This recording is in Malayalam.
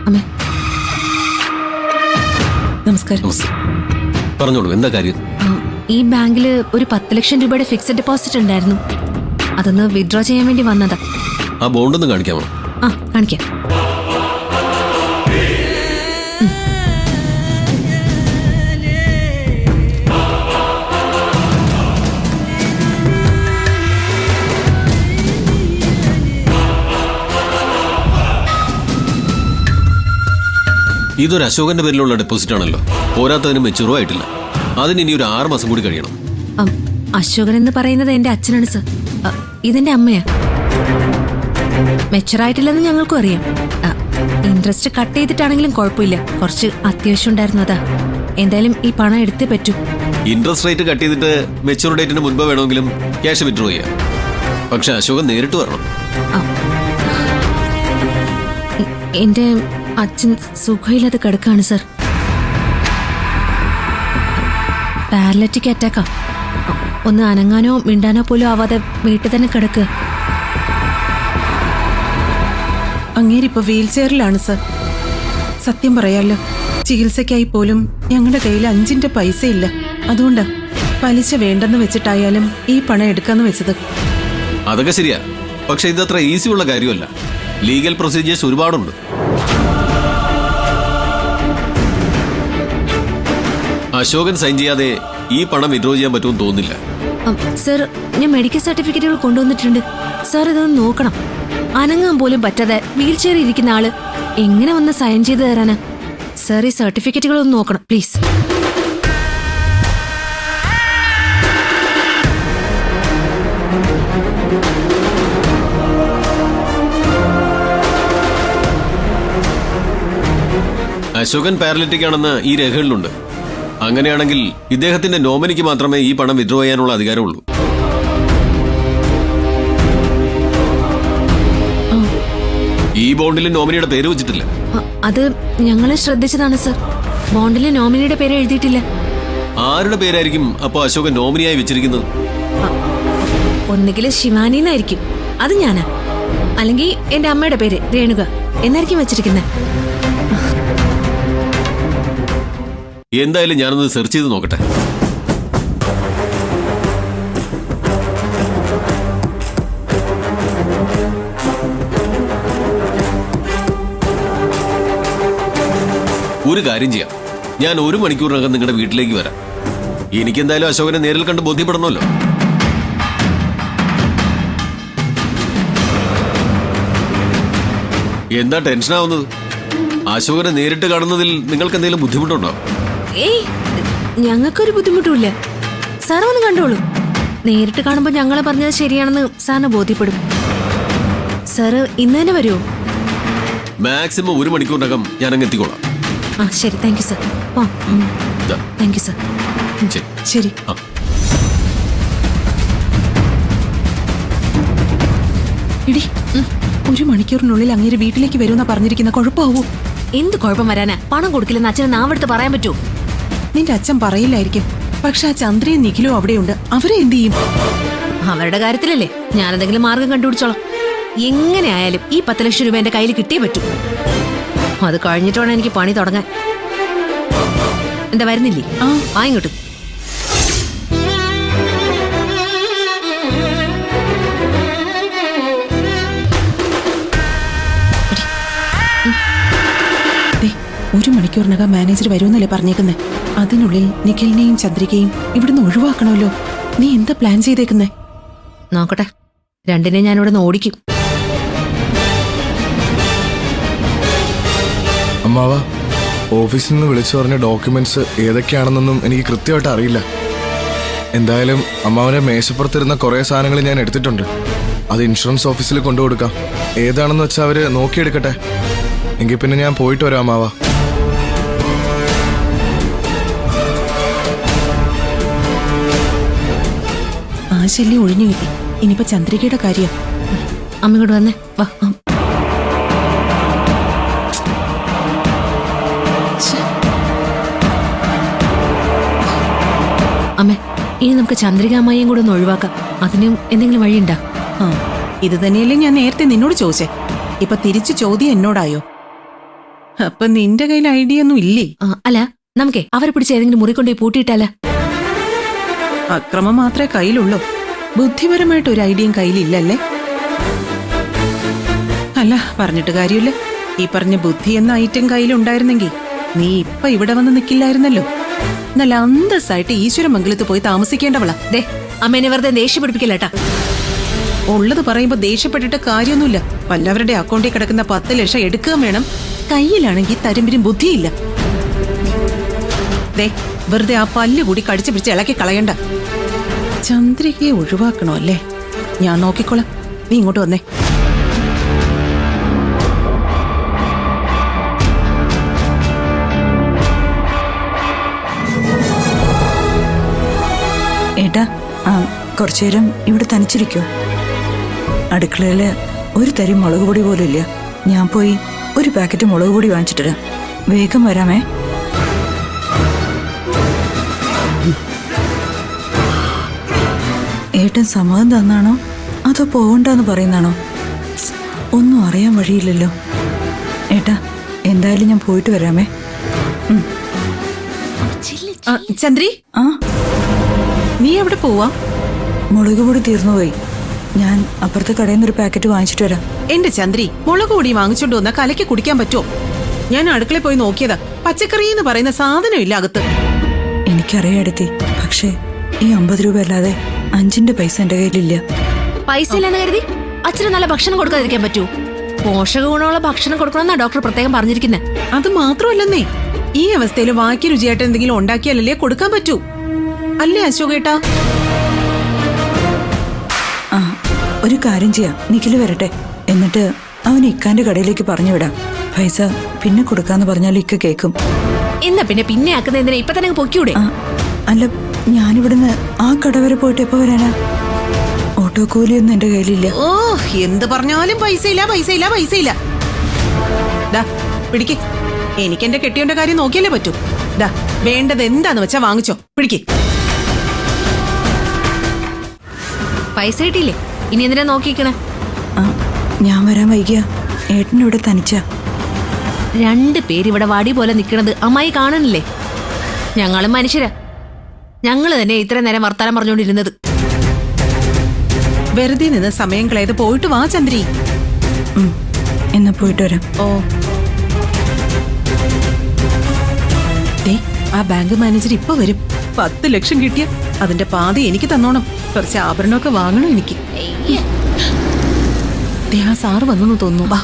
അമ്മേ നമസ്കാരം. പറഞ്ഞോളൂ, എന്താ കാര്യം? ഈ ബാങ്കില് ഒരു 10 ലക്ഷം രൂപയുടെ ഫിക്സഡ് ഡെപ്പോസിറ്റ് ഉണ്ടായിരുന്നു. അതൊന്ന് വിഡ്രോ ചെയ്യാൻ വേണ്ടി വന്നതാ. ആ ബോണ്ടൊന്ന് കാണിക്കാമോ? ആ കാണിക്കാം. ഇതൊരു അശോകന്റെ പേരിലുള്ള ഡെപ്പോസിറ്റ് ആണല്ലോ. പോരാത്തതിന് മെച്ചൂറും ആയിട്ടില്ല. അതിന് ഇനി ഒരു 6 മാസം കൂടി കഴിയണം. അശോകൻ എന്ന് പറയുന്നത് എന്റെ അച്ഛനാണ് സർ. ഇതെന്റെ അമ്മയാ. മെച്ചറായിട്ടില്ലെന്ന് ഞങ്ങൾക്കും അറിയാം. ഇൻട്രസ്റ്റ് കട്ട് ചെയ്തിട്ടാണെങ്കിലും കുഴപ്പമില്ല. കുറച്ച് അത്യാവശ്യം ഉണ്ടായിരുന്നു, അതാ. എന്തായാലും ഈ പണം എടുത്തേ പറ്റൂ. ഇൻട്രസ്റ്റ് റേറ്റ് കട്ട് ചെയ്തിട്ട് മെച്ചൂർ ഡേറ്റിന് മുൻപ് വേണമെങ്കിലും ക്യാഷ് വിഡ്രോ ചെയ്യാം. പക്ഷെ അശോകൻ നേരിട്ട് വരണം. എന്റെ അച്ഛൻ സുഖമില്ലാതെ കിടക്കാണ് സർ. പാരലറ്റിക് അറ്റാക്കാ. ഒന്ന് അനങ്ങാനോ മിണ്ടാനോ പോലും ആവാതെ വീട്ടിൽ തന്നെ കിടക്കുക. അങ്ങേരിപ്പോ വീൽ ചെയറിലാണ് സർ. സത്യം പറയാലോ, ചികിത്സയ്ക്കായി പോലും ഞങ്ങളുടെ കയ്യിൽ 5 പൈസ ഇല്ല. അതുകൊണ്ടാ പലിശ വേണ്ടെന്ന് വെച്ചിട്ടായാലും ഈ പണം എടുക്കാന്ന് വെച്ചത്. അതൊക്കെ ശരിയാ, പക്ഷെ ഇതത്ര ഈസി ഉള്ള കാര്യമല്ല. ലീഗൽ പ്രൊസീജിയേഴ്സ് ഒരുപാടുണ്ട്. അശോകൻ സൈൻ ചെയ്യാതെ ഈ പണം വിഡ്രോ ചെയ്യാൻ പറ്റുമെന്ന് തോന്നുന്നില്ല. സർ, ഞാൻ മെഡിക്കൽ സർട്ടിഫിക്കറ്റുകൾ കൊണ്ടുവന്നിട്ടുണ്ട്. സാർ ഇതൊന്ന് നോക്കണം. അനങ്ങാൻ പോലും പറ്റാതെ വീൽ ചെയറിൽ ഇരിക്കുന്ന ആള് എങ്ങനെ വന്ന് സൈൻ ചെയ്ത് തരാനാ? സാർ ഈ സർട്ടിഫിക്കറ്റുകൾ ഒന്ന് നോക്കണം പ്ലീസ്. അശോകൻ പാരലിറ്റിക് ആണെന്ന് ഈ രേഖകളിലുണ്ട്. അങ്ങനെയാണെങ്കിൽ ഇദ്ദേഹത്തിന്റെ നോമിനിക്ക് മാത്രമേ ഈ പണം വിഡ്രോ ചെയ്യാനുള്ള അധികാരമുള്ളൂ. ഈ ബോണ്ടിൽ നോമിനിയുടെ പേര് വെച്ചിട്ടില്ല. അത് ഞങ്ങൾ ശ്രദ്ധിച്ചതാണ് സർ. ബോണ്ടിലെ നോമിനിയുടെ പേര് എഴുതിയിട്ടില്ല. ആരുടെ പേരായിരിക്കും അപ്പൊ അശോകൻ നോമിനിയായി വെച്ചിരിക്കുന്നത്? ഒന്നുകിൽ ശിവാനി എന്നായിരിക്കും, അത് ഞാനാ. അല്ലെങ്കിൽ എന്റെ അമ്മയുടെ പേര് രേണുക എന്നായിരിക്കും വെച്ചിരിക്കുന്നത്. എന്തായാലും ഞാനൊന്ന് സെർച്ച് ചെയ്ത് നോക്കട്ടെ. ഒരു കാര്യം ചെയ്യാം, ഞാൻ 1 മണിക്കൂറിനകം നിങ്ങളുടെ വീട്ടിലേക്ക് വരാം. എനിക്കെന്തായാലും അശോകനെ നേരിൽ കണ്ട് ബോധ്യപ്പെടണമല്ലോ. എന്താ ടെൻഷനാവുന്നത്? അശോകനെ നേരിട്ട് കാണുന്നതിൽ നിങ്ങൾക്ക് എന്തെങ്കിലും ബുദ്ധിമുട്ടുണ്ടോ? ഏയ്, ഞങ്ങൾക്കൊരു ബുദ്ധിമുട്ടുമില്ല. സാർ ഒന്ന് കണ്ടോളൂ. നേരിട്ട് കാണുമ്പോൾ ഞങ്ങളെ പറഞ്ഞത് ശരിയാണെന്ന് സാറിന് ബോധ്യപ്പെടും. സാറ് ഇന്ന് തന്നെ വരുമോ? മാക്സിമം 1 മണിക്കൂറിനകം ഞാൻ അങ്ങ് എത്തിക്കോളാം. ആ ശരി, thank you sir. Thank you sir. ശരി. ഇടി, 1 മണിക്കൂറിനുള്ളിൽ അങ്ങേര് വീട്ടിലേക്ക് വരുമെന്നാ പറഞ്ഞിരിക്കുന്ന. കുഴപ്പമാവൂ? എന്ത് കുഴപ്പം വരാനാ? പണം കൊടുക്കില്ലെന്ന് അച്ഛനെ നാവെടുത്ത് പറയാൻ പറ്റുമോ? നിന്റെ അച്ഛൻ പറയില്ലായിരിക്കും. പക്ഷെ ആ ചന്ദ്രയും നിഖിലും അവിടെയുണ്ട്. അവരെ എന്ത് ചെയ്യും? അവരുടെ കാര്യത്തിലല്ലേ ഞാൻ എന്തെങ്കിലും മാർഗം കണ്ടുപിടിച്ചോളാം. എങ്ങനെയായാലും ഈ 10 ലക്ഷം രൂപ എന്റെ കയ്യിൽ കിട്ടിയേ പറ്റൂ. അത് കഴിഞ്ഞിട്ട് വേണം എനിക്ക് പണി തുടങ്ങാൻ. എന്താ വരുന്നില്ലേ? ആ ഇങ്ങോട്ട്. ഒരു മണിക്കൂറിനകം മാനേജർ വരുമെന്നല്ലേ പറഞ്ഞേക്കുന്നേ? അതിനുള്ളിൽ നിഖിലിനെയും ചന്ദ്രികയും ഇവിടുന്ന് ഒഴിവാക്കണമല്ലോ. നീ എന്താ പ്ലാൻ ചെയ്തേക്കുന്നേ? നോക്കട്ടെ, രണ്ടിനെ ഞാനിവിടെ നിന്ന് ഓടിക്കും. അമ്മാവ, ഓഫീസിൽ നിന്ന് വിളിച്ചു പറഞ്ഞ ഡോക്യുമെന്റ്സ് ഏതൊക്കെയാണെന്നൊന്നും എനിക്ക് കൃത്യമായിട്ട് അറിയില്ല. എന്തായാലും അമ്മാവനെ മേശപ്പുറത്തിരുന്ന കുറേ സാധനങ്ങൾ ഞാൻ എടുത്തിട്ടുണ്ട്. അത് ഇൻഷുറൻസ് ഓഫീസിൽ കൊണ്ടുകൊടുക്കാം. ഏതാണെന്ന് വെച്ചാൽ അവര് നോക്കിയെടുക്കട്ടെ. എങ്കിൽ പിന്നെ ഞാൻ പോയിട്ട് വരാം അമ്മാവ. ആ ശല്യം ഒഴിഞ്ഞു കിട്ടി. ഇനിയിപ്പോ ചന്ദ്രികയുടെ കാര്യം. അമ്മ ഇങ്ങോട്ട് വന്നേ, വാ. അമ്മേ, ഇനി നമുക്ക് ചന്ദ്രിക അമ്മായിയും കൂടെ ഒന്ന് ഒഴിവാക്കാം. അതിനും എന്തെങ്കിലും വഴിയുണ്ടോ? ഇത് തന്നെയല്ലേ ഞാൻ നേരത്തെ നിന്നോട് ചോദിച്ചേ. ഇപ്പൊ തിരിച്ചു ചോദ്യം എന്നോടായോ? അപ്പൊ നിന്റെ കയ്യിൽ ഐഡിയ ഒന്നും ഇല്ലേ? അല്ല നമുക്കേ അവരെ പിടിച്ച് ഏതെങ്കിലും മുറി കൊണ്ടുപോയി പൂട്ടിയിട്ടാല. അക്രമം മാത്രമേ കയ്യിലുള്ളൂ, ബുദ്ധിപരമായിട്ട് ഒരു ഐഡിയയും കയ്യിലില്ലല്ലേ? അല്ല, പറഞ്ഞിട്ട് കാര്യമില്ല. ഈ പറഞ്ഞ ബുദ്ധി എന്ന ഐറ്റം കയ്യിലുണ്ടായിരുന്നെങ്കിൽ നീ ഇപ്പൊ ഇവിടെ വന്ന് നിൽക്കില്ലായിരുന്നല്ലോ. നല്ല അന്തസ്സായിട്ട് ഈശ്വരമംഗലത്ത് പോയി താമസിക്കേണ്ടവളാ. ദേ അമ്മേനെ വെറുതെ ദേഷ്യം പിടിപ്പിക്കില്ലേട്ടാ. ഉള്ളത് പറയുമ്പോ ദേഷ്യപ്പെട്ടിട്ട് കാര്യമൊന്നുമില്ല. വല്ലവരുടെ അക്കൗണ്ടിൽ കിടക്കുന്ന 10 ലക്ഷം എടുക്കുകയും വേണം. കയ്യിലാണെങ്കിൽ തരുമ്പിരും ബുദ്ധിയില്ല. ദേ വെറുതെ ആ പല്ല് കൂടി കടിച്ചു പിടിച്ച് ഇളക്കി കളയണ്ട. ചന്ദ്രികയെ ഒഴിവാക്കണോ അല്ലേ? ഞാൻ നോക്കിക്കോളാം, നീ ഇങ്ങോട്ട് വന്നേ. ഏട്ടാ, കുറച്ചു നേരം ഇവിടെ തനിച്ചിരിക്കോ? അടുക്കളയില് ഒരു തരി മുളക് പൊടി പോലും ഇല്ല. ഞാൻ പോയി ഒരു പാക്കറ്റ് മുളക് പൊടി വാങ്ങിച്ചിട്ട് വേഗം വരാമേ. ഏട്ടൻ സമ്മതം തന്നാണോ അതോ പോകണ്ടെന്ന് പറയുന്നാണോ? ഒന്നും അറിയാൻ വഴിയില്ലല്ലോ. ഏട്ടാ, എന്തായാലും ഞാൻ പോയിട്ട് വരാമേ. ചന്ദ്രി, ആ, നീ എവിടെ പോവാ? മുളക് പൊടി തീർന്നുപോയി. ഞാൻ അപ്പുറത്തെ കടയിൽ നിന്ന് ഒരു പാക്കറ്റ് വാങ്ങിച്ചിട്ട് വരാം. എന്റെ ചന്ദ്രി, മുളക് പൊടി വാങ്ങിച്ചോണ്ട് വന്നാ കലക്കി കുടിക്കാൻ പറ്റുമോ? ഞാൻ അടുക്കളയിൽ പോയി നോക്കിയതാ, പച്ചക്കറി എന്ന് പറയുന്ന സാധനം ഇല്ല അകത്ത്. എനിക്കറിയാം എടുത്തി, പക്ഷേ ഈ 50 രൂപ അല്ലാതെ 5ന്റെ പൈസ എന്റെ കയ്യിലില്ല. പൈസ ഇല്ലെന്ന് കരുതി അച്ഛന് നല്ല ഭക്ഷണം കൊടുക്കാതിരിക്കാൻ പറ്റൂ? പോഷക ഗുണമുള്ള ഭക്ഷണം കൊടുക്കണമെന്നാ ഡോക്ടർ പ്രത്യേകം പറഞ്ഞിരിക്കുന്നത്. അത് മാത്രമല്ലെന്നേ, ഈ അവസ്ഥയിൽ വാക്കി രുചിയായിട്ട് എന്തെങ്കിലും ഉണ്ടാക്കിയാലല്ലേ കൊടുക്കാൻ പറ്റൂ. അല്ലേ അശോകേട്ടാ? ആ, ഒരു കാര്യം ചെയ്യാം, നിഖില് വരട്ടെ, എന്നിട്ട് അവൻ ഇക്കാന്റെ കടയിലേക്ക് പറഞ്ഞു വിടാം. പൈസ പിന്നെ കൊടുക്കാന്ന് പറഞ്ഞാൽ ഇക്ക കേക്കും. എന്നാ പിന്നെ ആക്കുന്ന എന്തിനാ ഇപ്പൊ തന്നെ പൊക്കിയൂടെ? ആ, അല്ല, ഞാനിവിടുന്ന് ആ കട വരെ പോയിട്ട് എപ്പോ വരാനാ? ഓട്ടോ കൂലിയൊന്നും എന്റെ കയ്യിലില്ല. ഓ, എന്ത് പറഞ്ഞാലും പൈസയില്ല, പൈസയില്ല, പൈസയില്ല. ദാ പിടിക്ക്, എനിക്ക് എന്റെ കെട്ടിയോന്റെ കാര്യം നോക്കിയല്ലേ പറ്റൂ. ദാ വേണ്ടത് എന്താന്ന് വെച്ചാ വാങ്ങിച്ചോ, പിടിക്ക്. പൈസ കിട്ടിയില്ലേ? ഇനി എന്തിനാ നോക്കിക്കണേ? ആ, ഞാൻ വരാൻ വൈകിയ ഏട്ടനിവിടെ തനിച്ചാ. 2 പേര് ഇവിടെ വാടി പോലെ നിക്കണത് അമ്മായി കാണുന്നില്ലേ? ഞങ്ങളും മനുഷ്യരാ. ഞങ്ങള് തന്നെ ഇത്ര നേരം വർത്താനം പറഞ്ഞുകൊണ്ടിരുന്നത്. വെറുതെ നിന്ന് സമയം കളയത് പോയിട്ട് വാ ചന്ദ്രി. എന്നാ പോയിട്ട് വരാം. ഓ, ദേ ആ ബാങ്ക് മാനേജർ ഇപ്പൊ വരും. 10 ലക്ഷം കിട്ടിയ അതിന്റെ പാതി എനിക്ക് തന്നോണം. കുറച്ച് ആഭരണമൊക്കെ വാങ്ങണം എനിക്ക്. ദേ ആ സാറ് വന്നെന്ന് തോന്നുന്നു. വാ.